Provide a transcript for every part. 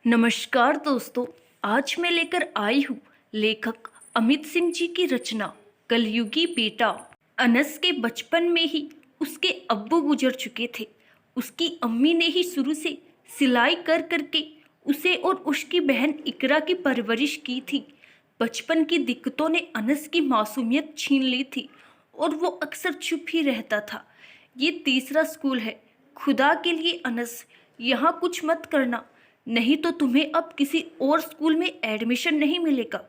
नमस्कार दोस्तों, आज मैं लेकर आई हूँ लेखक अमित सिंह जी की रचना कलयुगी बेटा। अनस के बचपन में ही उसके अब्बू गुजर चुके थे। उसकी अम्मी ने ही शुरू से सिलाई कर करके उसे और उसकी बहन इकरा की परवरिश की थी। बचपन की दिक्कतों ने अनस की मासूमियत छीन ली थी और वो अक्सर चुप ही रहता था। ये तीसरा स्कूल है, खुदा के लिए अनस यहाँ कुछ मत करना, नहीं तो तुम्हें अब किसी और स्कूल में एडमिशन नहीं मिलेगा।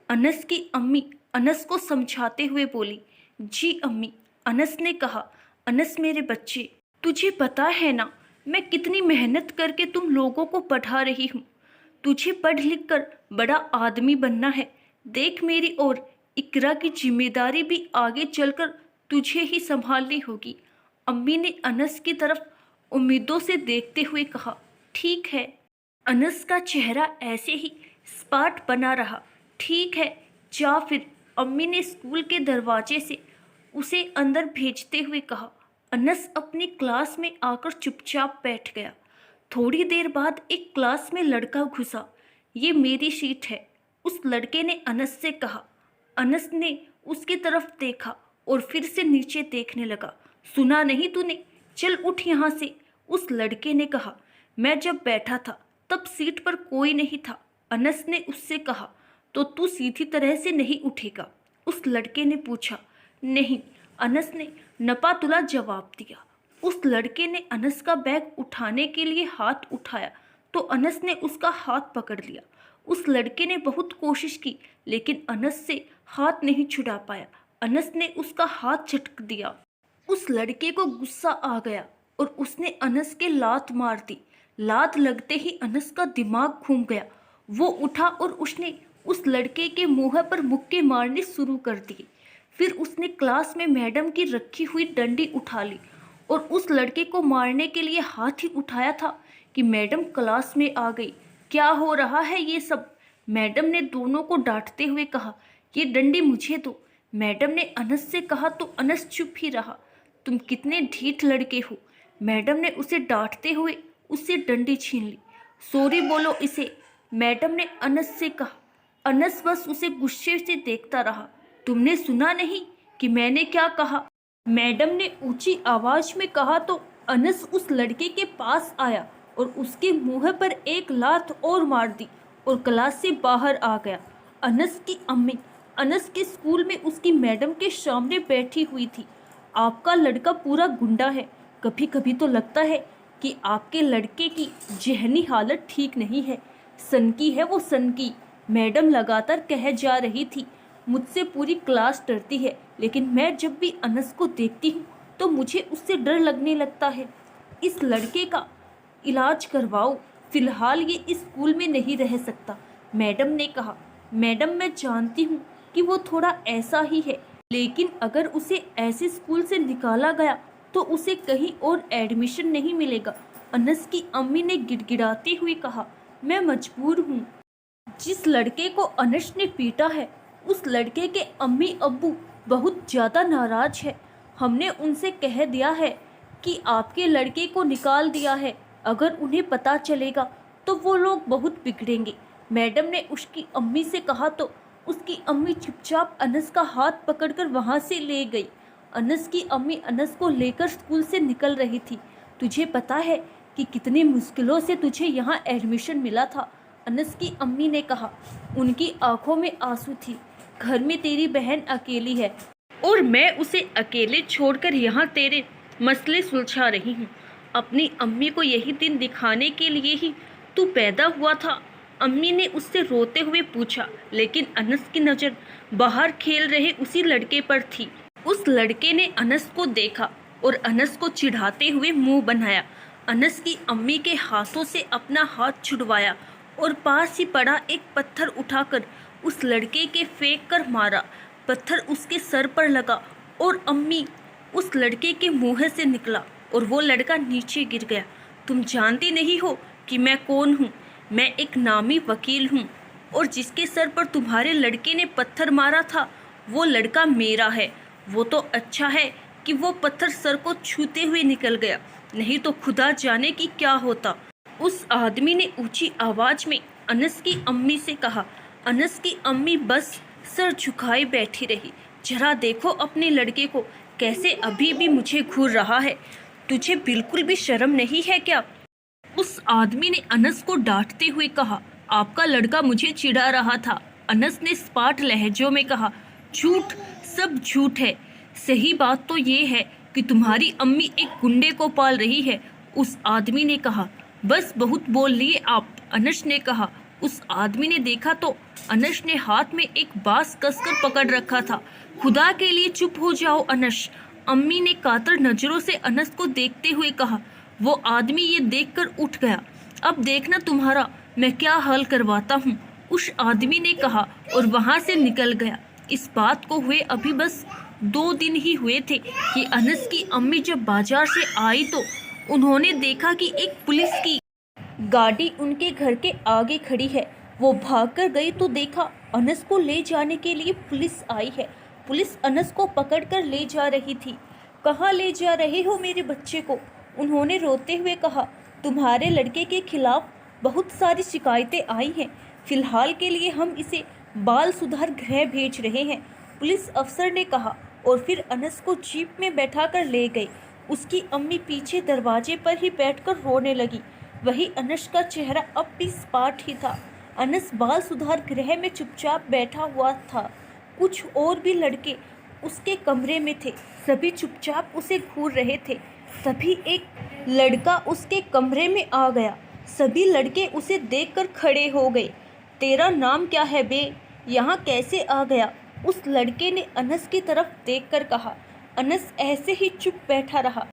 अनस की अम्मी अनस को समझाते हुए बोली। जी अम्मी, अनस ने कहा। अनस मेरे बच्चे, तुझे पता है ना मैं कितनी मेहनत करके तुम लोगों को पढ़ा रही हूँ। तुझे पढ़ लिख कर बड़ा आदमी बनना है। देख मेरी ओर, इकरा की जिम्मेदारी भी आगे चलकर तुझे ही संभालनी होगी। अम्मी ने अनस की तरफ उम्मीदों से देखते हुए कहा। ठीक है। अनस का चेहरा ऐसे ही स्पाट बना रहा। ठीक है, जा फिर, अम्मी ने स्कूल के दरवाजे से उसे अंदर भेजते हुए कहा। अनस अपनी क्लास में आकर चुपचाप बैठ गया। थोड़ी देर बाद एक क्लास में लड़का घुसा। ये मेरी सीट है, उस लड़के ने अनस से कहा। अनस ने उसकी तरफ देखा और फिर से नीचे देखने लगा। सुना नहीं तूने? चल उठ यहाँ से, उस लड़के ने कहा। मैं जब बैठा था तब सीट पर कोई नहीं था, अनस ने उससे कहा। तो तू सीधी तरह से नहीं उठेगा? उस लड़के ने पूछा। नहीं, अनस ने नपातुला जवाब दिया। उस लड़के ने अनस का बैग उठाने के लिए हाथ उठाया तो अनस ने उसका हाथ पकड़ लिया। उस लड़के ने बहुत कोशिश की लेकिन अनस से हाथ नहीं छुड़ा पाया। अनस ने उसका हाथ झटक दिया। उस लड़के को गुस्सा आ गया और उसने अनस के लात मार दी। लात लगते ही अनस का दिमाग घूम गया। वो उठा और उसने उस लड़के के मुंह पर मुक्के मारने शुरू कर दिए। फिर उसने क्लास में मैडम की रखी हुई डंडी उठा ली और उस लड़के को मारने के लिए हाथ ही उठाया था कि मैडम क्लास में आ गई। क्या हो रहा है ये सब? मैडम ने दोनों को डांटते हुए कहा। ये डंडी मुझे दो, मैडम ने अनस से कहा तो अनस चुप ही रहा। तुम कितने ढीठ लड़के हो, मैडम ने उसे डांटते हुए उससे डंडी छीन ली। सॉरी बोलो इसे, मैडम ने अनस से कहा। अनस बस उसे गुस्से से देखता रहा। तुमने सुना नहीं कि मैंने क्या कहा? मैडम ने ऊंची आवाज में कहा तो अनस उस लड़के के पास आया और उसके मुंह पर एक लात और मार दी और क्लास से बाहर आ गया। अनस की अम्मी अनस के स्कूल में उसकी मैडम के सामने बैठी हुई थी। आपका लड़का पूरा गुंडा है। कभी कभी तो लगता है कि आपके लड़के की ज़हनी हालत ठीक नहीं है। सनकी है वो, सनकी, मैडम लगातार कह जा रही थी। मुझसे पूरी क्लास डरती है लेकिन मैं जब भी अनस को देखती हूँ तो मुझे उससे डर लगने लगता है। इस लड़के का इलाज करवाओ, फिलहाल ये इस स्कूल में नहीं रह सकता, मैडम ने कहा। मैडम, मैं जानती हूँ कि वो थोड़ा ऐसा ही है, लेकिन अगर उसे ऐसे स्कूल से निकाला गया तो उसे कहीं और एडमिशन नहीं मिलेगा। अनस की अम्मी ने गिड़गिड़ाते हुए कहा। मैं मजबूर हूँ। जिस लड़के को अनस ने पीटा है उस लड़के के अम्मी अब्बू बहुत ज़्यादा नाराज है। हमने उनसे कह दिया है कि आपके लड़के को निकाल दिया है, अगर उन्हें पता चलेगा तो वो लोग बहुत बिगड़ेंगे, मैडम ने उसकी अम्मी से कहा तो उसकी अम्मी चुपचाप अनस का हाथ पकड़कर वहाँ से ले गई। अनस की अम्मी अनस को लेकर स्कूल से निकल रही थी। तुझे पता है कि कितनी मुश्किलों से तुझे यहाँ एडमिशन मिला था? अनस की अम्मी ने कहा। उनकी आंखों में आंसू थी। घर में तेरी बहन अकेली है और मैं उसे अकेले छोड़कर यहाँ तेरे मसले सुलझा रही हूँ। अपनी अम्मी को यही दिन दिखाने के लिए ही तू पैदा हुआ था? अम्मी ने उससे रोते हुए पूछा। लेकिन अनस की नज़र बाहर खेल रहे उसी लड़के पर थी। उस लड़के ने अनस को देखा और अनस को चिढ़ाते हुए मुंह बनाया। अनस की अम्मी के हाथों से अपना हाथ छुड़वाया और पास ही पड़ा एक पत्थर उठाकर उस लड़के के फेंक कर मारा। पत्थर उसके सर पर लगा और अम्मी उस लड़के के मुंह से निकला और वो लड़का नीचे गिर गया। तुम जानती नहीं हो कि मैं कौन हूँ? मैं एक नामी वकील हूँ और जिसके सर पर तुम्हारे लड़के ने पत्थर मारा था वो लड़का मेरा है। वो तो अच्छा है कि वो पत्थर सर को छूते हुए निकल गया, नहीं तो खुदा जाने कि क्या होता। उस आदमी ने ऊंची आवाज में अनस की अम्मी से कहा। अनस की अम्मी बस सर झुकाए बैठी रही। जरा देखो अपने लड़के को, कैसे अभी भी मुझे घूर रहा है। तुझे बिल्कुल भी शर्म नहीं है क्या? उस आदमी ने अनस को डांटते हुए कहा। आपका लड़का मुझे चिढ़ा रहा था। अनस ने स्पाट लहजों में कहा। झूठ, सब झूठ है। सही बात तो ये है कि तुम्हारी अम्मी एक गुंडे को पाल रही है। उस आदमी ने कहा। बस बहुत बोल लिए आप, अनस ने कहा। उस आदमी ने देखा तो अनस ने हाथ में एक बांस कसकर पकड़ रखा था। खुदा के लिए चुप हो जाओ अनस, अम्मी ने कातर नजरों से अनस को देखते हुए कहा। वो आदमी ये देखकर उठ गया। अब देखना तुम्हारा मैं क्या हाल करवाता हूँ, उस आदमी ने कहा और वहां से निकल गया। इस बात को हुए अभी बस 2 दिन ही हुए थे कि अनस की अम्मी जब बाजार से आई तो उन्होंने देखा कि एक पुलिस की गाड़ी उनके घर के आगे खड़ी है। वो भागकर गई तो देखा अनस को ले जाने के लिए पुलिस आई है। पुलिस अनस को पकड़कर ले जा रही थी। कहाँ ले जा रहे हो मेरे बच्चे को? उन्होंने रोते हुए कहा। तुम्हारे लड़के के खिलाफ बहुत सारी शिकायतें आई हैं। फिलहाल के लिए हम इसे बाल सुधार गृह भेज रहे हैं, पुलिस अफसर ने कहा और फिर अनस को जीप में बैठाकर ले गए। उसकी अम्मी पीछे दरवाजे पर ही बैठकर रोने लगी। वही अनस का चेहरा अब भी स्पाट ही था। अनस बाल सुधार गृह में चुपचाप बैठा हुआ था। कुछ और भी लड़के उसके कमरे में थे। सभी चुपचाप उसे घूर रहे थे। तभी एक लड़का उसके कमरे में आ गया। सभी लड़के उसे देखकर खड़े हो गए। तेरा नाम क्या है बे? यहाँ कैसे आ गया? उस लड़के ने अनस की तरफ देखकर कहा। अनस ऐसे ही चुप बैठा रहा।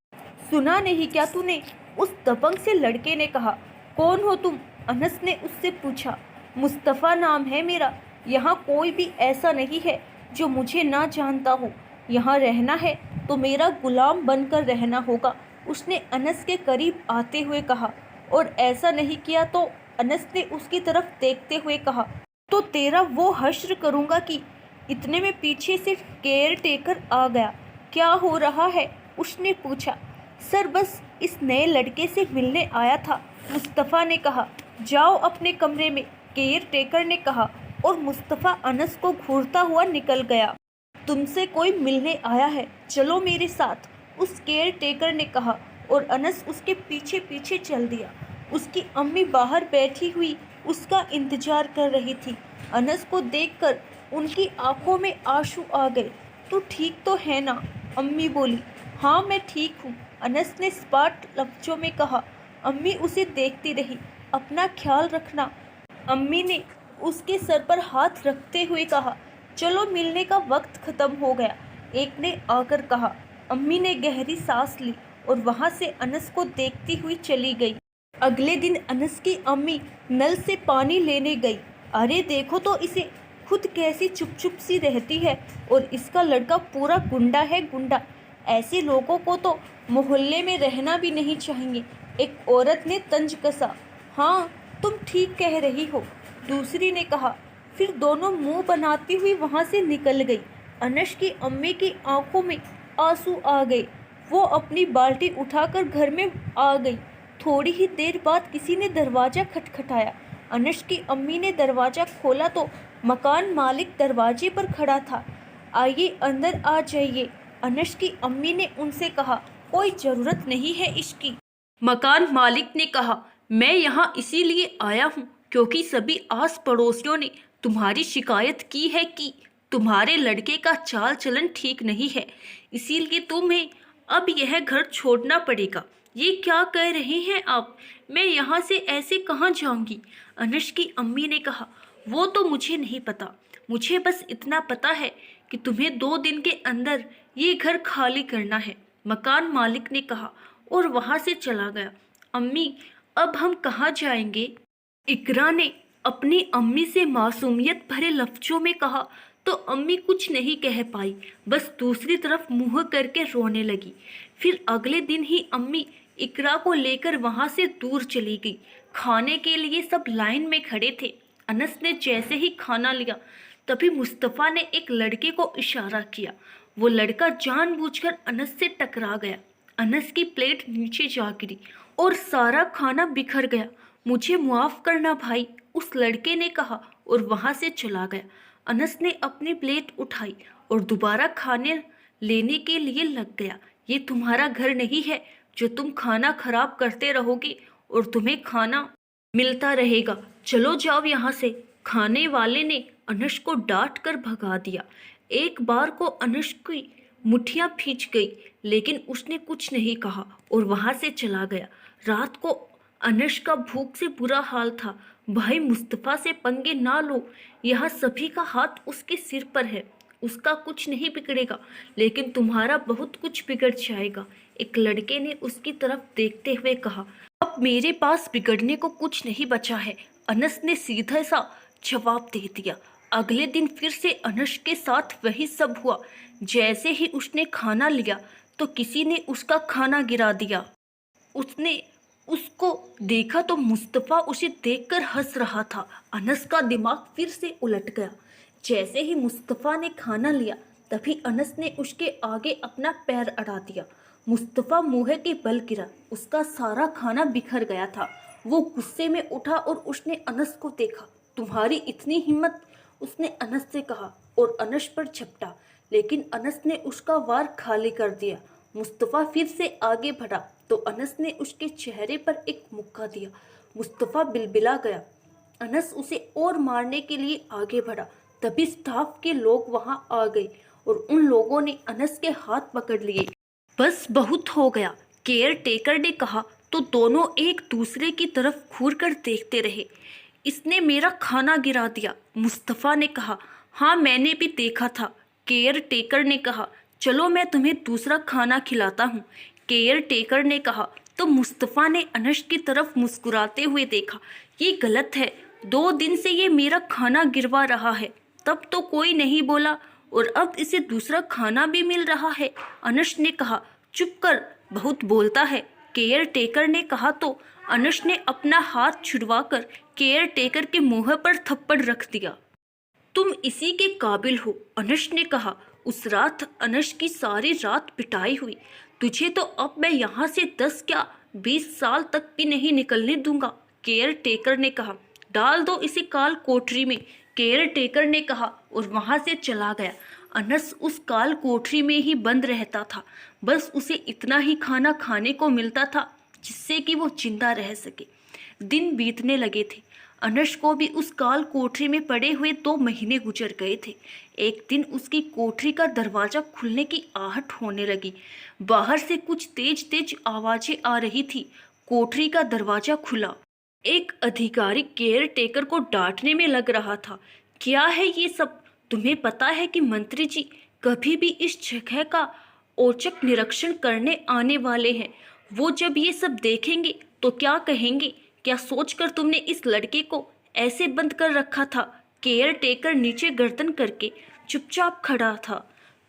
सुना नहीं क्या तूने? उस दबंग से लड़के ने कहा। कौन हो तुम? अनस ने उससे पूछा। मुस्तफ़ा नाम है मेरा। यहाँ कोई भी ऐसा नहीं है जो मुझे ना जानता हो। यहाँ रहना है तो मेरा गुलाम बनकर रहना होगा, उसने अनस के करीब आते हुए कहा। और ऐसा नहीं किया तो? अनस ने उसकी तरफ देखते हुए कहा। तो तेरा वो हश्र करूँगा कि। इतने में पीछे से केयर टेकर आ गया। क्या हो रहा है? उसने पूछा। सर बस इस नए लड़के से मिलने आया था, मुस्तफ़ा ने कहा। जाओ अपने कमरे में, केयर टेकर ने कहा और मुस्तफ़ा अनस को घूरता हुआ निकल गया। तुमसे कोई मिलने आया है, चलो मेरे साथ, उस केयर टेकर ने कहा और अनस उसके पीछे पीछे चल दिया। उसकी अम्मी बाहर बैठी हुई उसका इंतजार कर रही थी। अनस को देखकर उनकी आंखों में आंसू आ गए। तू ठीक तो है ना? अम्मी बोली। हाँ मैं ठीक हूँ, अनस ने स्पाट लफ्ज़ों में कहा। अम्मी उसे देखती रही। अपना ख्याल रखना, अम्मी ने उसके सर पर हाथ रखते हुए कहा। चलो मिलने का वक्त ख़त्म हो गया, एक ने आकर कहा। अम्मी ने गहरी सांस ली और वहाँ से अनस को देखती हुई चली गई। अगले दिन अनस की अम्मी नल से पानी लेने गई। अरे देखो तो इसे, खुद कैसी चुप चुप सी रहती है और इसका लड़का पूरा गुंडा है, गुंडा। ऐसे लोगों को तो मोहल्ले में रहना भी नहीं चाहिए, एक औरत ने तंज कसा। हाँ तुम ठीक कह रही हो, दूसरी ने कहा। फिर दोनों मुंह बनाती हुई वहाँ से निकल गई। अनस की अम्मी की आंखों में आंसू आ गए। वो अपनी बाल्टी उठाकर घर में आ गई। थोड़ी ही देर बाद किसी ने दरवाज़ा खटखटाया। अनस की अम्मी ने दरवाज़ा खोला तो मकान मालिक दरवाजे पर खड़ा था। आइए अंदर आ जाइए, अनस की अम्मी ने उनसे कहा। कोई ज़रूरत नहीं है इसकी, मकान मालिक ने कहा। मैं यहाँ इसीलिए आया हूँ क्योंकि सभी आस पड़ोसियों ने तुम्हारी शिकायत की है कि तुम्हारे लड़के का चाल चलन ठीक नहीं है, इसीलिए तुम्हें अब यह घर छोड़ना पड़ेगा। ये क्या कह रहे हैं आप? मैं यहाँ से ऐसे कहाँ जाऊँगी? अनस की अम्मी ने कहा। वो तो मुझे नहीं पता, मुझे बस इतना पता है कि तुम्हें 2 दिन के अंदर ये घर खाली करना है, मकान मालिक ने कहा और वहाँ से चला गया। अम्मी अब हम कहाँ जाएंगे? इकरा ने अपनी अम्मी से मासूमियत भरे लफ्ज़ों में कहा तो अम्मी कुछ नहीं कह पाई, बस दूसरी तरफ मुंह करके रोने लगी। फिर अगले दिन ही अम्मी इकरा को लेकर वहाँ से दूर चली गई। खाने के लिए सब लाइन में खड़े थे। अनस ने जैसे ही खाना लिया तभी मुस्तफ़ा ने एक लड़के को इशारा किया। वो लड़का जानबूझकर अनस से टकरा गया। अनस की प्लेट नीचे जा गिरी और सारा खाना बिखर गया। मुझे मुआफ करना भाई, उस लड़के ने कहा और वहां से चला गया। अनस ने अपनी प्लेट उठाई और दोबारा खाने लेने के लिए लग गया। ये तुम्हारा घर नहीं है जो तुम खाना खराब करते रहोगे और तुम्हें खाना मिलता रहेगा। चलो जाओ यहाँ से। खाने वाले ने अनस को डांट कर भगा दिया। एक बार को अनस की मुठ्ठियां भींच गई, लेकिन उसने कुछ नहीं कहा और वहां से चला गया। रात को अनस का भूख से बुरा हाल था। भाई मुस्तफ़ा से पंगे ना लो, यहाँ सभी का हाथ उसके सिर पर है। उसका कुछ नहीं बिगड़ेगा, लेकिन तुम्हारा बहुत कुछ बिगड़ जाएगा। एक लड़के ने उसकी तरफ देखते हुए कहा। अब मेरे पास बिगड़ने को कुछ नहीं बचा है, अनस ने सीधा सा जवाब दे दिया। अगले दिन फिर से अनस के साथ वही सब हुआ। जैसे ही उसने खाना लिया तो किसी ने उसका खाना गिरा दिया। उसने उसको देखा तो मुस्तफ़ा उसे देखकर हंस रहा था। अनस का दिमाग फिर से उलट गया। जैसे ही मुस्तफ़ा ने खाना लिया तभी अनस ने उसके आगे अपना पैर अड़ा दिया। मुस्तफ़ा मुँह के बल गिरा। उसका सारा खाना बिखर गया था। वो गुस्से में उठा और उसने अनस को देखा। तुम्हारी इतनी हिम्मत, उसने अनस से कहा और अनस पर झपटा, लेकिन अनस ने उसका वार खाली कर दिया। मुस्तफ़ा फिर से आगे बढ़ा तो अनस ने उसके चेहरे पर एक मुक्का दिया। मुस्तफ़ा बिलबिला गया। अनस उसे और मारने के लिए आगे बढ़ा। तभी स्टाफ के लोग वहां आ गए और उन लोगों ने अनस के हाथ पकड़ लिए। बस बहुत हो गया, केयर टेकर ने कहा तो दोनों एक दूसरे की तरफ घूर कर देखते रहे। इसने मेरा खाना गिरा दिया, मुस्तफ़ा ने कहा। हाँ मैंने भी देखा था, केयर टेकर ने कहा। चलो मैं तुम्हें दूसरा खाना खिलाता हूँ, केयर टेकर ने कहा। तो मुस्तफ़ा ने अनस की तरफ मुस्कुराते हुए देखा। ये गलत है, 2 दिन से ये मेरा खाना गिरवा रहा है। तब तो कोई नहीं बोला और अब इसे दूसरा खाना भी मिल रहा है, अनस ने कहा। चुप कर, बहुत बोलता है, केयर टेकर ने कहा। तो अनस ने अपना हाथ छुड़वाकर केयर टेकर के मुंह पर थप्पड़ रख दिया। तुम इसी के काबिल हो, अनस ने कहा। उस रात अनस की सारी रात पिटाई हुई। तुझे तो अब मैं यहाँ से 10 क्या 20 साल तक भी नहीं निकलने दूंगा, केयर टेकर ने कहा। डाल दो इसे काल कोठरी में, केयर टेकर ने कहा और वहां से चला गया। अनस उस काल कोठरी में ही बंद रहता था। बस उसे इतना ही खाना खाने को मिलता था जिससे कि वो जिंदा रह सके। दिन बीतने लगे थे। अनस को भी उस काल कोठरी में पड़े हुए 2 महीने गुजर गए थे। एक दिन उसकी कोठरी का दरवाजा खुलने की आहट होने लगी। बाहर से कुछ तेज तेज आवाजें आ रही थी। कोठरी का दरवाजा खुला। एक अधिकारी केयर टेकर को डांटने में लग रहा था। क्या है ये सब? तुम्हें पता है कि मंत्री जी कभी भी इस जगह का औचक निरीक्षण करने आने वाले हैं। वो जब ये सब देखेंगे तो क्या कहेंगे? क्या सोचकर तुमने इस लड़के को ऐसे बंद कर रखा था? केयर टेकर नीचे गर्दन करके चुपचाप खड़ा था।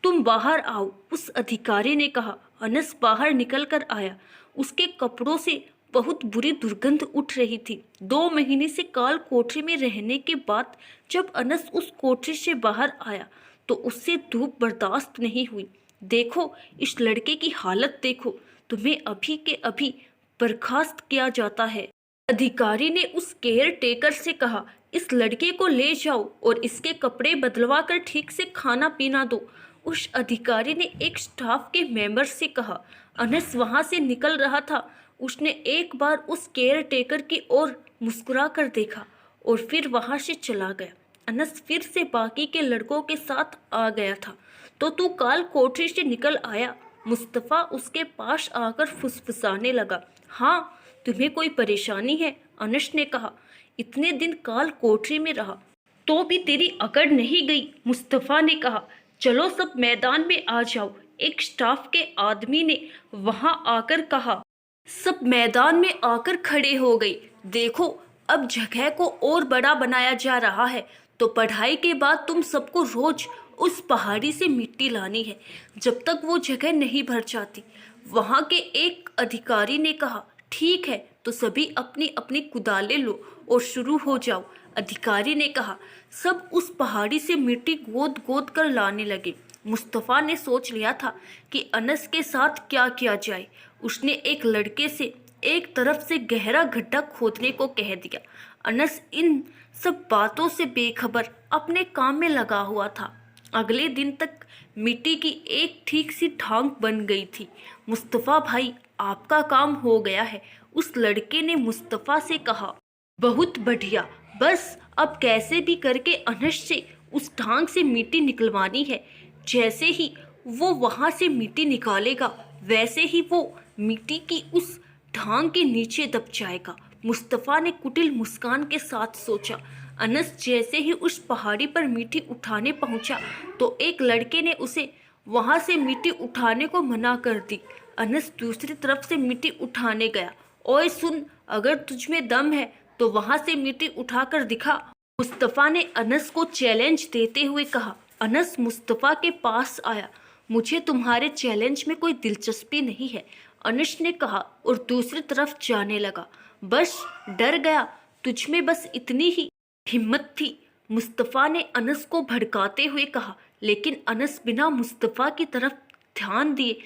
तुम बाहर आओ, उस अधिकारी ने कहा। अनस बाहर निकल कर आया। उसके कपड़ों से बहुत बुरी दुर्गंध उठ रही थी। 2 महीने से काल कोठरी में रहने के बाद जब अनस उस कोठरी से बाहर आया तो उससे धूप बर्दाश्त नहीं हुई। देखो इस लड़के की हालत देखो, तुम्हें अभी के अभी बर्खास्त किया जाता है। अधिकारी ने उस केयर टेकर से कहा, इस लड़के को ले जाओ और इसके कपड़े बदलवा कर ठीक से खाना पीना दो। उस अधिकारी ने एक स्टाफ के मेंबर से कहा। अनस वहां से निकल रहा था। उसने एक बार उस केयर टेकर की ओर मुस्कुरा कर देखा और फिर वहां से चला गया। अनस फिर से बाकी के लड़कों के साथ आ गया था। तो तू काल कोठरी से निकल आया? मुस्तफ़ा उसके पास आकर फुसफुसाने लगा। हाँ, तुम्हें कोई परेशानी है? अनस ने कहा। इतने दिन काल कोठरी में रहा तो भी तेरी अकड़ नहीं गई, मुस्तफ़ा ने कहा। चलो सब मैदान में आ जाओ, एक स्टाफ के आदमी ने वहां आकर कहा। सब मैदान में आकर खड़े हो गए। देखो अब जगह को और बड़ा बनाया जा रहा है, तो पढ़ाई के बाद तुम सबको रोज उस पहाड़ी से मिट्टी लानी है जब तक वो जगह नहीं भर जाती, वहां के एक अधिकारी ने कहा। ठीक है, तो सभी अपनी अपनी कुदालें लो और शुरू हो जाओ, अधिकारी ने कहा। सब उस पहाड़ी से मिट्टी गोद गोद कर लाने लगे। मुस्तफ़ा ने सोच लिया था कि अनस के साथ क्या किया जाए। उसने एक लड़के से एक तरफ से गहरा गड्ढा खोदने को कह दिया। अनस इन सब बातों से बेखबर अपने काम में लगा हुआ था। अगले दिन तक मिट्टी की एक ठीक सी ढांक बन गई थी। मुस्तफ़ा भाई, आपका काम हो गया है, उस लड़के ने मुस्तफ़ा से कहा। बहुत बढ़िया, बस अब कैसे भी करके अनस से उस ढांक से मिट्टी निकलवानी है। जैसे ही वो वहां से मिट्टी निकालेगा वैसे ही वो मिट्टी की उस ढांक के नीचे दब जाएगा। मुस्तफ़ा ने कुटिल मुस्कान के साथ सोचा। अनस जैसे ही उस पहाड़ी पर मिट्टी उठाने पहुंचा तो एक लड़के ने उसे वहां से मिट्टी उठाने को मना कर दी। अनस दूसरी तरफ से मिट्टी उठाने गया। ओए सुन, अगर तुझ में दम है तो वहां से मिट्टी उठाकर दिखा, मुस्तफ़ा ने अनस को चैलेंज देते हुए कहा। अनस मुस्तफ़ा के पास आया। मुझे तुम्हारे चैलेंज में कोई दिलचस्पी नहीं है, अनस ने कहा और दूसरी तरफ जाने लगा। बस डर गया, तुझ में बस इतनी ही हिम्मत थी, मुस्तफ़ा ने अनस को भड़काते हुए कहा। लेकिन अनस बिना मुस्तफ़ा की तरफ ध्यान दिए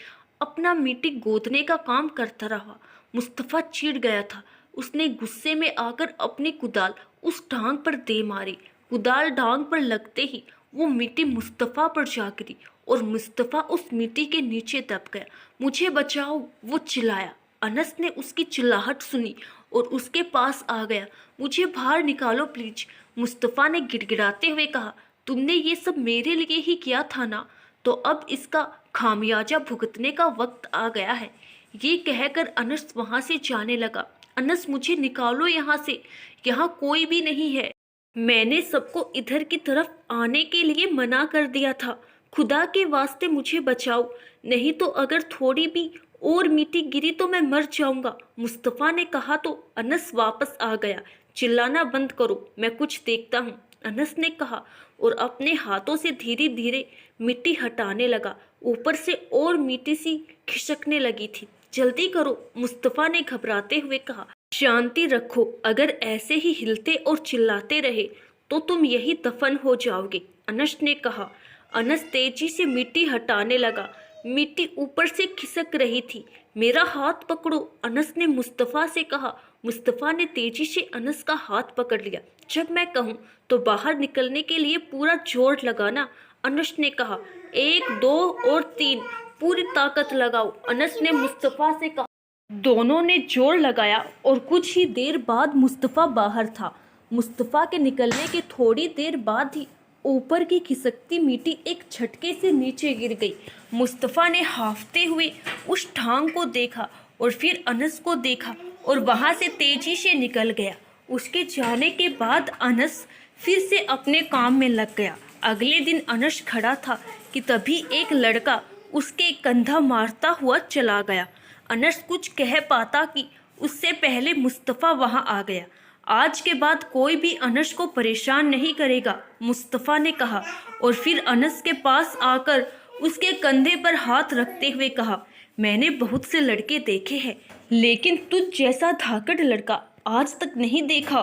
अपना मिट्टी गोदने का काम करता रहा। मुस्तफ़ा चिढ़ गया था। उसने गुस्से में आकर अपनी कुदाल उस ढांग पर दे मारी। कुदाल ढांग पर लगते ही वो मिट्टी मुस्तफ़ा पर जा गिरी और मुस्तफ़ा उस मिट्टी के नीचे दब गया। मुझे बचाओ, वो चिल्लाया। अनस ने उसकी चिल्लाहट सुनी और उसके पास आ गया। मुझे बाहर निकालो प्लीज, मुस्तफ़ा ने गिड़गिड़ाते हुए कहा। तुमने ये सब मेरे लिए ही किया था ना, तो अब इसका खामियाजा भुगतने का वक्त आ गया है। ये कहकर अनस वहां से जाने लगा। अनस, मुझे निकालो यहाँ से, यहाँ कोई भी नहीं है। मैंने सबको इधर की तरफ आने के लिए मना कर दिया था। खुदा के वास्ते मुझे बचाओ, नहीं तो अगर थोड़ी भी और मिट्टी गिरी तो मैं मर जाऊंगा, मुस्तफ़ा ने कहा तो अनस वापस आ गया। चिल्लाना बंद करो, मैं कुछ देखता हूँ, अनस ने कहा और अपने हाथों से धीरे धीरे मिट्टी हटाने लगा। ऊपर से और मिट्टी सी खिसकने लगी थी। जल्दी करो, मुस्तफ़ा ने घबराते हुए कहा। शांति रखो, अगर ऐसे ही हिलते और चिल्लाते रहे तो तुम यही दफन हो जाओगे, अनस ने कहा। अनस तेजी से मिट्टी हटाने लगा। मिट्टी ऊपर से खिसक रही थी। मेरा हाथ पकड़ो, अनस ने मुस्तफ़ा से कहा। मुस्तफ़ा ने तेजी से अनस का हाथ पकड़ लिया। जब मैं कहूँ तो बाहर निकलने के लिए पूरा जोर लगाना, अनस ने कहा। 1 2 और 3, पूरी ताकत लगाओ, अनस ने मुस्तफ़ा से कहा। दोनों ने जोर लगाया और कुछ ही देर बाद मुस्तफ़ा बाहर था। मुस्तफ़ा के निकलने के थोड़ी देर बाद ही ऊपर की खिसकती मिट्टी एक झटके से नीचे गिर गई। मुस्तफ़ा ने हांफते हुए उस ढांग को देखा और फिर अनस को देखा और वहां से तेजी से निकल गया। उसके जाने के बाद अनस फिर से अपने काम में लग गया। अगले दिन अनस खड़ा था कि तभी एक लड़का उसके कंधा मारता हुआ चला गया। अनस कुछ कह पाता कि उससे पहले मुस्तफ़ा वहां आ गया। आज के बाद कोई भी अनस को परेशान नहीं करेगा, मुस्तफ़ा ने कहा और फिर अनस के पास आकर उसके कंधे पर हाथ रखते हुए कहा। मैंने बहुत से लड़के देखे हैं, लेकिन तुझ जैसा धाकड़ लड़का आज तक नहीं देखा।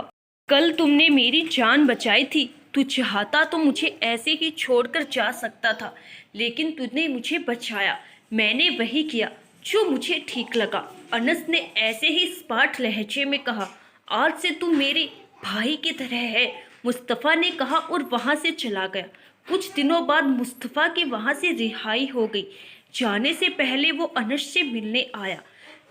कल तुमने मेरी जान बचाई थी। तू चाहता तो मुझे ऐसे ही छोड़कर जा सकता था, लेकिन तूने मुझे बचाया। मैंने वही किया जो मुझे ठीक लगा, अनस ने ऐसे ही स्पाट लहजे में कहा। आज से तू मेरे भाई की तरह है, मुस्तफ़ा ने कहा और वहां से चला गया। कुछ दिनों बाद मुस्तफ़ा की वहां से रिहाई हो गई। जाने से पहले वो अनस से मिलने आया।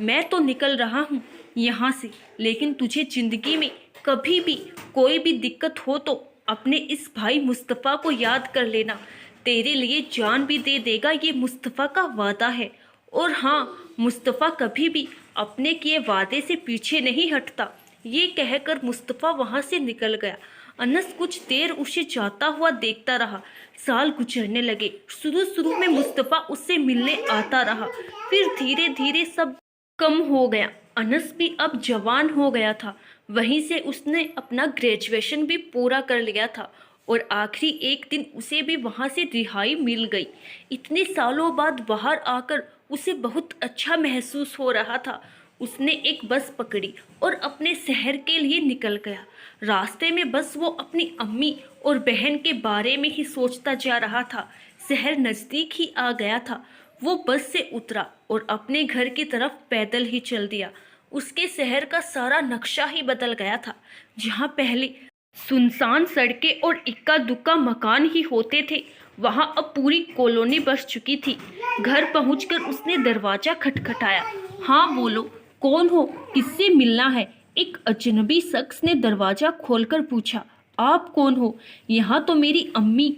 मैं तो निकल रहा हूँ यहाँ से, लेकिन तुझे ज़िंदगी में कभी भी कोई भी दिक्कत हो तो अपने इस भाई मुस्तफ़ा को याद कर लेना। तेरे लिए जान भी दे देगा, ये मुस्तफ़ा का वादा है। और हाँ, मुस्तफ़ा कभी भी अपने किए वादे से पीछे नहीं हटता। ये कहकर मुस्तफ़ा वहाँ से निकल गया। अनस कुछ देर उसे जाता हुआ देखता रहा। साल गुजरने लगे। शुरू में मुस्तफ़ा उससे मिलने आता रहा, फिर धीरे धीरे सब कम हो गया। अनस भी अब जवान हो गया था। वहीं से उसने अपना ग्रेजुएशन भी पूरा कर लिया था और आखिरी एक दिन उसे भी वहाँ से रिहाई मिल गई। इतने सालों बाद बाहर आकर उसे बहुत अच्छा महसूस हो रहा था। उसने एक बस पकड़ी और अपने शहर के लिए निकल गया। रास्ते में बस वो अपनी अम्मी और बहन के बारे में ही सोचता जा रहा था। शहर नज़दीक ही आ गया था। वो बस से उतरा और अपने घर की तरफ पैदल ही चल दिया। उसके शहर का सारा नक्शा ही बदल गया था। जहाँ पहले सुनसान सड़कें और इक्का दुक्का मकान ही होते थे, वहां अब पूरी कॉलोनी बस चुकी थी। घर पहुंचकर उसने दरवाजा खटखटाया। हाँ बोलो, कौन हो, किससे मिलना है? एक अजनबी शख्स ने दरवाजा खोलकर पूछा। आप कौन हो? यहाँ तो मेरी अम्मी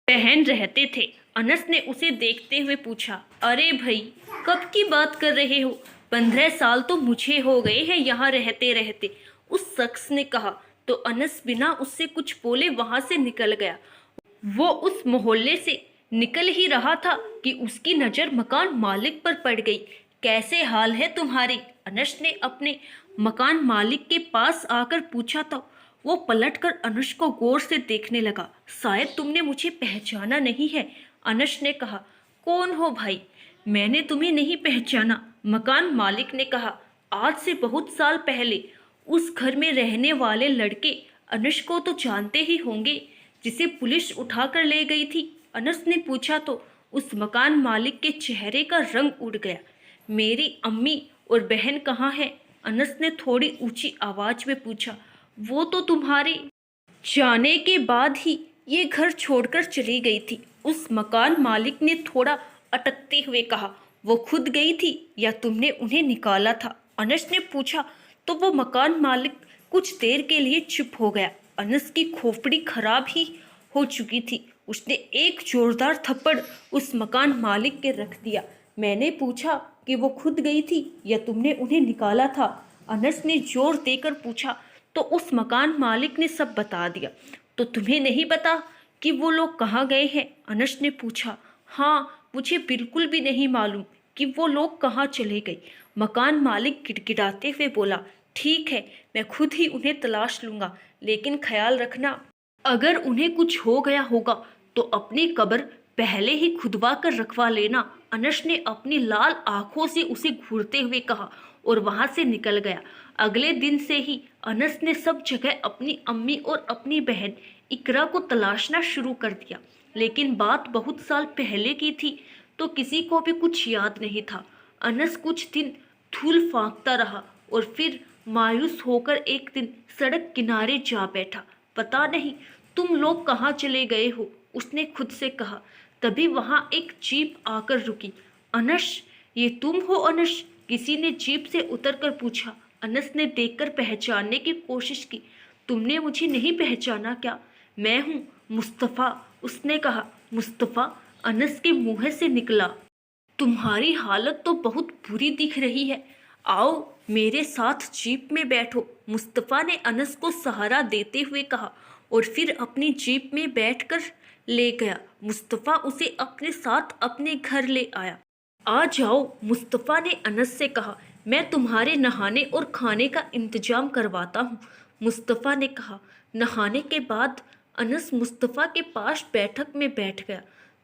बहन रहते थे। अनस ने उसे देखते हुए पूछा। अरे भाई, कब की बात कर रहे हो? 15 साल तो मुझे हो गए हैं यहाँ रहते रहते, उस शख्स ने कहा। तो अनस बिना उससे कुछ बोले वहां से निकल गया। वो उस मोहल्ले से निकल ही रहा था कि उसकी नज़र मकान मालिक पर पड़ गई। कैसे हाल है तुम्हारे? अनस ने अपने मकान मालिक के पास आकर पूछा था। वो पलटकर अनस को गौर से देखने लगा। शायद तुमने मुझे पहचाना नहीं है, अनस ने कहा। कौन हो भाई? मैंने तुम्हें नहीं पहचाना, मकान मालिक ने कहा। आज से बहुत साल पहले उस घर में रहने वाले लड़के अनस को तो जानते ही होंगे, जिसे पुलिस उठाकर ले गई थी, अनस ने पूछा। तो उस मकान मालिक के चेहरे का रंग उड़ गया। मेरी अम्मी और बहन कहाँ हैं? अनस ने थोड़ी ऊंची आवाज में पूछा। वो तो तुम्हारे जाने के बाद ही ये घर छोड़कर चली गई थी, उस मकान मालिक ने थोड़ा अटकते हुए कहा। वो खुद गई थी या तुमने उन्हें निकाला था? अनस ने पूछा। तो वो मकान मालिक कुछ देर के लिए चुप हो गया। अनस की खोपड़ी खराब ही हो चुकी थी। उसने एक जोरदार थप्पड़ उस मकान मालिक के रख दिया। मैंने पूछा कि वो खुद गई थी या तुमने उन्हें निकाला था? अनस ने जोर देकर पूछा। तो उस मकान मालिक ने सब बता दिया। तो तुम्हें नहीं पता कि वो लोग कहाँ गए हैं? अनस ने पूछा। हाँ, मुझे बिल्कुल भी नहीं मालूम कि वो लोग कहाँ चले गए, मकान मालिक गिड़गिड़ाते हुए बोला। ठीक है, मैं खुद ही उन्हें तलाश लूंगा, लेकिन ख्याल रखना, अगर उन्हें कुछ हो गया होगा तो अपनी कब्र पहले ही खुदवा कर रखवा लेना। अनस ने अपनी लाल आंखों से उसे घूरते हुए कहा और वहां से निकल गया। अगले दिन से ही अनस ने सब जगह अपनी अम्मी और अपनी बहन इकरा को तलाशना शुरू कर दिया। लेकिन बात बहुत साल पहले की थी, तो किसी को भी कुछ याद नहीं था। अनस कुछ दिन धूल फांकता रहा और फिर मायूस होकर एक दिन सड़क किनारे जा बैठा। पता नहीं तुम लोग कहाँ चले गए हो, उसने खुद से कहा। तभी वहां एक जीप आकर रुकी। अनस, ये तुम हो अनस? किसी ने जीप से उतरकर पूछा। अनस ने देखकर पहचानने की कोशिश की। तुमने मुझे नहीं पहचाना क्या? मैं हूँ मुस्तफ़ा, उसने कहा। मुस्तफ़ा? अनस के मुंह से निकला। तुम्हारी हालत तो बहुत बुरी दिख रही है, आओ मेरे साथ जीप में बैठो, मुस्तफ़ा ने अनस को सहारा देते हुए कहा और फिर अपनी जीप में बैठकर ले गया। मुस्तफ़ा उसे अपने साथ अपने घर ले आया। आ जाओ, मुस्तफ़ा ने अनस से कहा। मैं तुम्हारे नहाने और खाने का इंतजाम करवाता हूँ, मुस्तफ़ा ने कहा। नहाने के बाद अनस मुस्तफ़ा के पास बैठक में बैठ गया।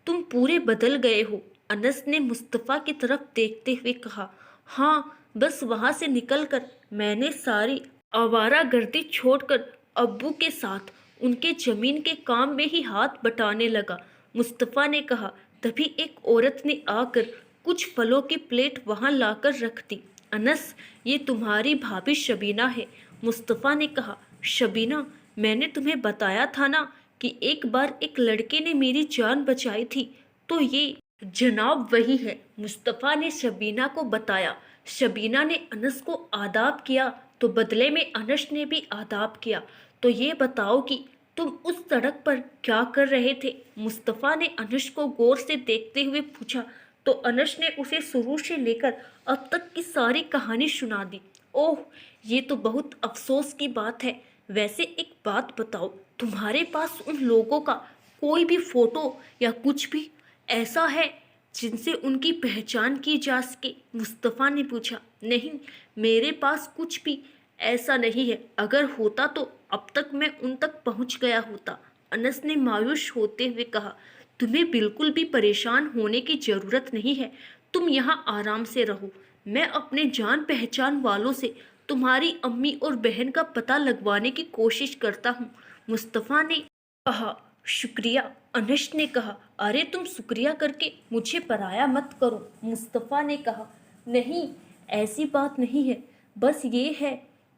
तुम पूरे बदल गए हो, अनस ने मुस्तफ़ा की तरफ देखते हुए कहा। हाँ, बस वहाँ से निकलकर मैंने सारी आवारागर्दी छोड़कर अब्बू के साथ उनके जमीन के काम में ही हाथ बटाने लगा, मुस्तफ़ा ने कहा। तभी एक औरत ने आकर कुछ फलों की प्लेट वहाँ लाकर रख दी। अनस, ये तुम्हारी भाभी शबीना है, मुस्तफ़ा ने कहा। शबीना? मैंने तुम्हें बताया था ना कि एक बार एक लड़के ने मेरी जान बचाई थी, तो ये जनाब वही है, मुस्तफ़ा ने शबीना को बताया। शबीना ने अनस को आदाब किया तो बदले में अनस ने भी आदाब किया। तो ये बताओ कि तुम उस सड़क पर क्या कर रहे थे, मुस्तफ़ा ने अनस को गौर से देखते हुए पूछा। तो अनस ने उसे शुरू से लेकर अब तक की सारी कहानी सुना दी। ओह, ये तो बहुत अफसोस की बात है। वैसे एक बात बताओ, तुम्हारे पास उन लोगों का कोई भी फोटो या कुछ भी ऐसा है जिनसे उनकी पहचान की जा सके, मुस्तफ़ा ने पूछा। नहीं, मेरे पास कुछ भी ऐसा नहीं है, अगर होता तो अब तक मैं उन तक पहुंच गया होता, अनस ने मायूस होते हुए कहा। तुम्हें बिल्कुल भी परेशान होने की ज़रूरत नहीं है, तुम यहाँ आराम से रहो। मैं अपने जान पहचान वालों से तुम्हारी अम्मी और बहन का पता लगवाने की कोशिश करता हूँ, मुस्तफ़ा ने कहा। शुक्रिया, अनस ने कहा। अरे तुम शुक्रिया करके मुझे पराया मत करो, मुस्तफ़ा ने कहा। नहीं, ऐसी बात नहीं है, बस ये है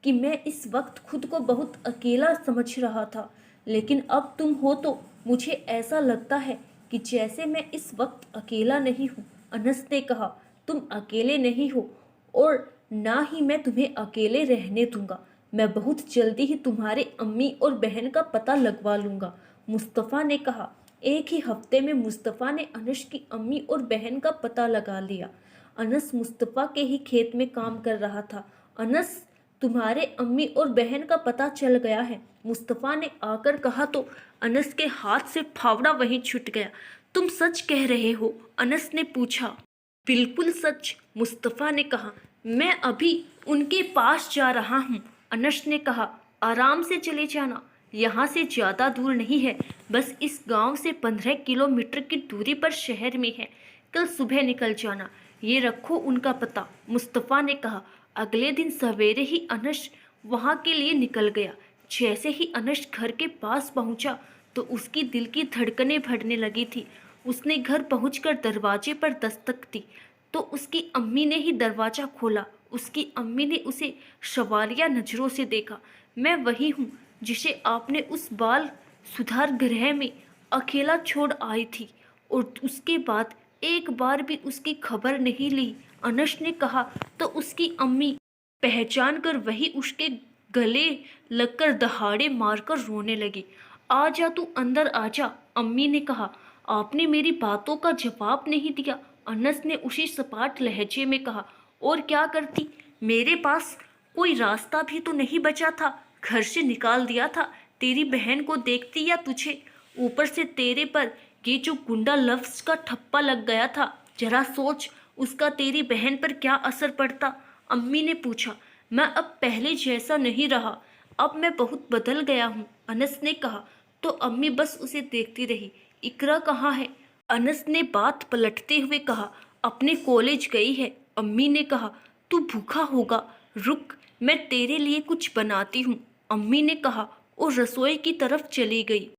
कि मैं इस वक्त खुद को बहुत अकेला समझ रहा था, लेकिन अब तुम हो तो मुझे ऐसा लगता है कि जैसे मैं इस वक्त अकेला नहीं हूँ। अनस ने कहा, तुम अकेले नहीं हो और ना ही मैं तुम्हें अकेले रहने दूंगा। मैं बहुत जल्दी ही तुम्हारे अम्मी और बहन का पता लगवा लूंगा। मुस्तफ़ा ने कहा। एक ही हफ्ते में मुस्तफ़ा ने अनस की अम्मी और बहन का पता लगा लिया। अनस मुस्तफ़ा के ही खेत में काम कर रहा था। अनस, तुम्हारे अम्मी और बहन का पता चल गया है, मुस्तफ़ा ने आकर कहा तो अनस के हाथ से फावड़ा वहीं छूट गया। तुम सच कह रहे हो? अनस ने पूछा। बिल्कुल सच, मुस्तफ़ा ने कहा। मैं अभी उनके पास जा रहा हूँ। अनस ने कहा, आराम से चले जाना, यहाँ से ज़्यादा दूर नहीं है, बस इस गांव से 15 किलोमीटर की दूरी पर शहर में है। कल सुबह निकल जाना। ये रखो उनका पता, मुस्तफ़ा ने कहा। अगले दिन सवेरे ही अनस वहाँ के लिए निकल गया। जैसे ही अनस घर के पास पहुँचा तो उसकी दिल की धड़कनें बढ़ने लगी थी। उसने घर पहुंचकर दरवाजे पर दस्तक दी तो उसकी अम्मी ने ही दरवाज़ा खोला। उसकी अम्मी ने उसे सवालिया नज़रों से देखा। मैं वही हूँ जिसे आपने उस बाल सुधार गृह में अकेला छोड़ आई थी और उसके बाद एक बार भी उसकी खबर नहीं ली, अनस ने कहा। तो उसकी अम्मी पहचान कर वही उसके गले लगकर दहाड़े मारकर रोने लगी। आ जा, तू अंदर आ जा, अम्मी ने कहा। आपने मेरी बातों का जवाब नहीं दिया, अनस ने उसी सपाट लहजे में कहा। और क्या करती, मेरे पास कोई रास्ता भी तो नहीं बचा था। घर से निकाल दिया था, तेरी बहन को देखती या तुझे। ऊपर से तेरे पर ये जो गुंडा लफ्ज का ठप्पा लग गया था, जरा सोच उसका तेरी बहन पर क्या असर पड़ता, अम्मी ने पूछा। मैं अब पहले जैसा नहीं रहा, अब मैं बहुत बदल गया हूँ, अनस ने कहा। तो अम्मी बस उसे देखती रही। इकरा कहाँ है? अनस ने बात पलटते हुए कहा। अपने कॉलेज गई है, अम्मी ने कहा। तू भूखा होगा, रुक, मैं तेरे लिए कुछ बनाती हूँ, अम्मी ने कहा और रसोई की तरफ चली गई।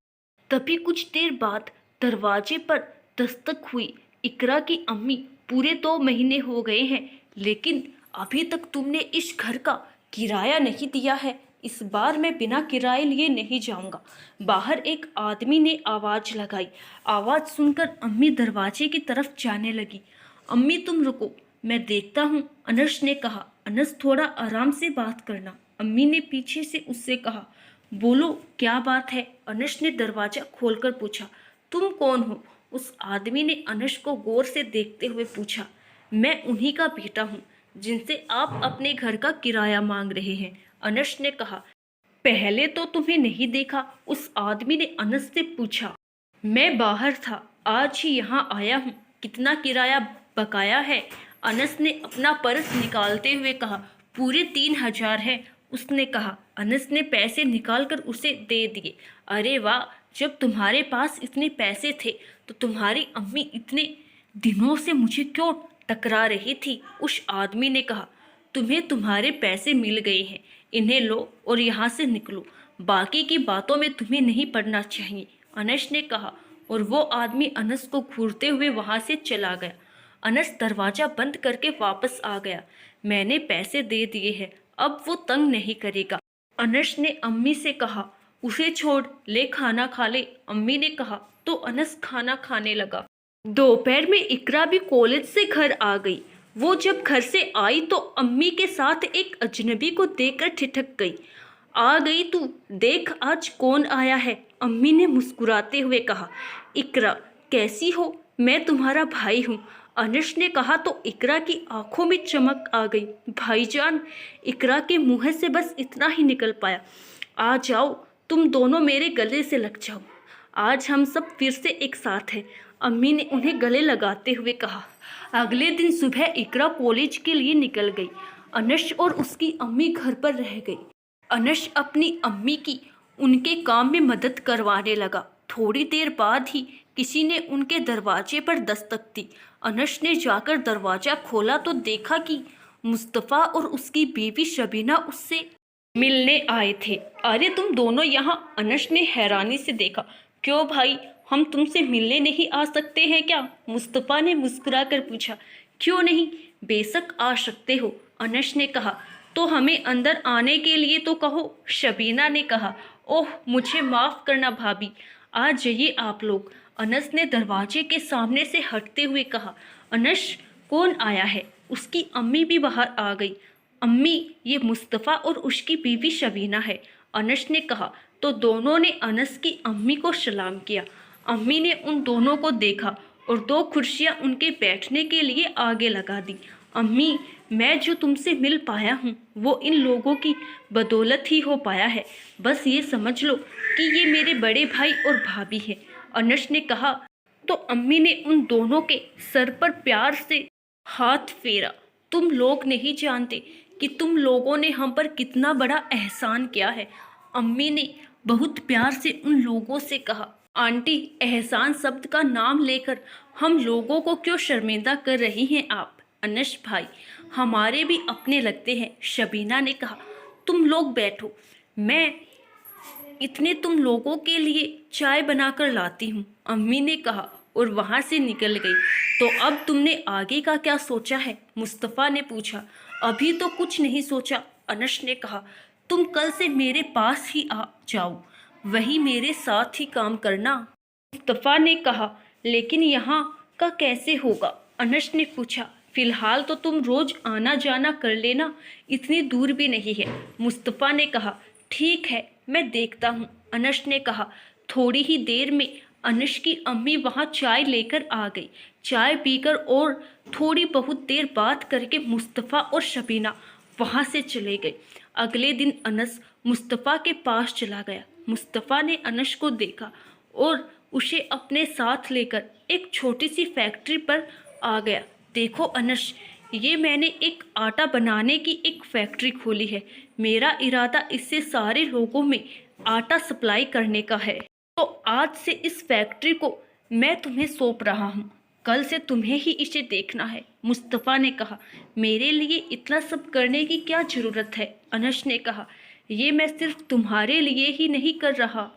तभी कुछ देर बाद दरवाजे पर दस्तक हुई। इकरा की अम्मी, पूरे 2 महीने हो गए हैं, लेकिन अभी तक तुमने इस घर का किराया नहीं दिया है। इस बार मैं बिना किराए लिए नहीं जाऊंगा। बाहर एक आदमी ने आवाज़ लगाई। आवाज़ सुनकर अम्मी दरवाजे की तरफ जाने लगी। अम्मी तुम रुको, मैं देखता हूँ, अनस ने कहा। अनस थोड़ा आराम से बात करना, अम्मी ने पीछे से उससे कहा। बोलो क्या बात है? अनस ने दरवाजा खोलकर पूछा। तुम कौन हो? उस आदमी ने अनस को गौर से देखते हुए पूछा। मैं उन्हीं का बेटा हूँ जिनसे आप अपने घर का किराया मांग रहे हैं, अनस ने कहा। पहले तो तुम्हें नहीं देखा, उस आदमी ने अनस से पूछा। मैं बाहर था, आज ही यहाँ आया हूँ। कितना किराया बकाया है? अनस ने अपना पर्स निकालते हुए कहा। पूरे 3,000 है, उसने कहा। अनस ने पैसे निकालकर उसे दे दिए। अरे वाह, जब तुम्हारे पास इतने पैसे थे तो तुम्हारी अम्मी इतने दिनों से मुझे क्यों टकरा रही थी? उस आदमी ने कहा। तुम्हें तुम्हारे पैसे मिल गए हैं, इन्हें लो और यहाँ से निकलो, बाकी की बातों में तुम्हें नहीं पड़ना चाहिए, अनस ने कहा। और वो आदमी अनस को घूरते हुए वहाँ से चला गया। अनस दरवाज़ा बंद करके वापस आ गया। मैंने पैसे दे दिए हैं, अब वो तंग नहीं करेगा, अनस ने अम्मी से कहा। उसे छोड़, ले खाना खा ले, अम्मी ने कहा। तो अनस खाना खाने लगा। दोपहर में इकरा भी कॉलेज से घर आ गई। वो जब घर से आई तो अम्मी के साथ एक अजनबी को देखकर ठिठक गई। आ गई तू, देख आज कौन आया है, अम्मी ने मुस्कुराते हुए कहा। इकरा, कैसी हो? मैं तुम्हारा भाई हूँ, अनस ने कहा। तो इकरा की आंखों में चमक आ गई। भाईजान, इकरा के मुंह से बस इतना ही निकल पाया। आ जाओ, तुम दोनों मेरे गले से लग जाओ, आज हम सब फिर से एक साथ हैं, अम्मी ने उन्हें गले लगाते हुए कहा। अगले दिन सुबह इकरा कॉलेज के लिए निकल गई। अनस और उसकी अम्मी घर पर रह गई। अनस अपनी अम्मी की उनके काम में मदद करवाने लगा। थोड़ी देर बाद ही किसी ने उनके दरवाजे पर दस्तक दी। अनस ने जाकर दरवाज़ा खोला तो देखा कि मुस्तफ़ा और उसकी बीवी शबीना उससे मिलने आए थे। अरे तुम दोनों यहाँ? अनस ने हैरानी से देखा। क्यों भाई, हम तुमसे मिलने नहीं आ सकते हैं क्या? मुस्तफ़ा ने मुस्कुराकर पूछा। क्यों नहीं, बेशक आ सकते हो, अनस ने कहा। तो हमें अंदर आने के लिए तो कहो। शबीना ने कहा। ओह मुझे माफ़ करना भाभी, आ जाइए आप लोग। अनस ने दरवाजे के सामने से हटते हुए कहा। अनस कौन आया है? उसकी अम्मी भी बाहर आ गई। अम्मी, ये मुस्तफ़ा और उसकी बीवी शबीना है, अनस ने कहा। तो दोनों ने अनस की अम्मी को सलाम किया। अम्मी ने उन दोनों को देखा और दो कुर्सियां उनके बैठने के लिए आगे लगा दी। अम्मी, मैं जो तुमसे मिल पाया हूँ वो इन लोगों की बदौलत ही हो पाया है। बस ये समझ लो कि ये मेरे बड़े भाई और भाभी हैं, अनस ने कहा। तो अम्मी ने उन दोनों के सर पर प्यार से हाथ फेरा। तुम लोग नहीं जानते कि तुम लोगों ने हम पर कितना बड़ा एहसान किया है, अम्मी ने बहुत प्यार से उन लोगों से कहा। आंटी, एहसान शब्द का नाम लेकर हम लोगों को क्यों शर्मिंदा कर रही हैं आप? अनस भाई हमारे भी अपने लगते हैं, शबीना ने कहा। तुम लोग बैठो, मैं इतने तुम लोगों के लिए चाय बनाकर लाती हूँ, अम्मी ने कहा और वहाँ से निकल गई। तो अब तुमने आगे का क्या सोचा है? मुस्तफ़ा ने पूछा। अभी तो कुछ नहीं सोचा, अनस ने कहा। तुम कल से मेरे पास ही आ जाओ, वही मेरे साथ ही काम करना, मुस्तफ़ा ने कहा। लेकिन यहाँ का कैसे होगा? अनस ने पूछा। फिलहाल तो तुम रोज आना जाना कर लेना, इतनी दूर भी नहीं है, मुस्तफ़ा ने कहा। ठीक है, मैं देखता हूँ, अनस ने कहा। थोड़ी ही देर में अनस की अम्मी वहाँ चाय लेकर आ गई। चाय पीकर और थोड़ी बहुत देर बात करके मुस्तफ़ा और शबीना वहाँ से चले गए। अगले दिन अनस मुस्तफ़ा के पास चला गया। मुस्तफ़ा ने अनस को देखा और उसे अपने साथ लेकर एक छोटी सी फैक्ट्री पर आ गया। देखो अनस, ये मैंने एक आटा बनाने की एक फैक्ट्री खोली है। मेरा इरादा इससे सारे लोगों में आटा सप्लाई करने का है। तो आज से इस फैक्ट्री को मैं तुम्हें सौंप रहा हूँ, कल से तुम्हें ही इसे देखना है, मुस्तफ़ा ने कहा। मेरे लिए इतना सब करने की क्या ज़रूरत है? अनस ने कहा। ये मैं सिर्फ तुम्हारे लिए ही नहीं कर रहा,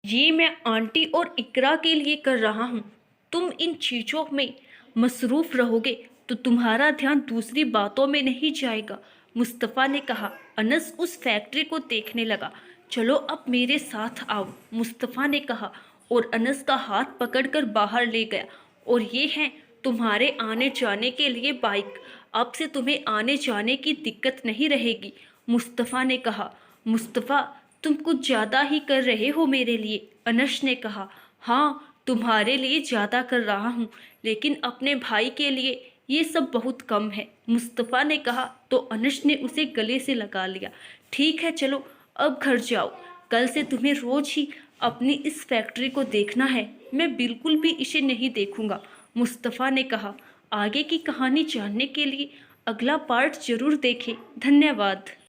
ये मैं आंटी और इकरा के लिए कर रहा हूँ। तुम इन चीज़ों में मसरूफ़ रहोगे तो तुम्हारा ध्यान दूसरी बातों में नहीं जाएगा, मुस्तफ़ा ने कहा। अनस उस फैक्ट्री को देखने लगा। चलो अब मेरे साथ आओ, मुस्तफ़ा ने कहा और अनस का हाथ पकड़कर बाहर ले गया। और ये हैं तुम्हारे आने जाने के लिए बाइक, अब से तुम्हें आने जाने की दिक्कत नहीं रहेगी, मुस्तफ़ा ने कहा। मुस्तफ़ा, तुम कुछ ज़्यादा ही कर रहे हो मेरे लिए, अनस ने कहा। हाँ, तुम्हारे लिए ज़्यादा कर रहा हूँ, लेकिन अपने भाई के लिए ये सब बहुत कम है, मुस्तफ़ा ने कहा। तो अनस ने उसे गले से लगा लिया। ठीक है, चलो अब घर जाओ, कल से तुम्हें रोज ही अपनी इस फैक्ट्री को देखना है, मैं बिल्कुल भी इसे नहीं देखूंगा, मुस्तफ़ा ने कहा। आगे की कहानी जानने के लिए अगला पार्ट जरूर देखें। धन्यवाद।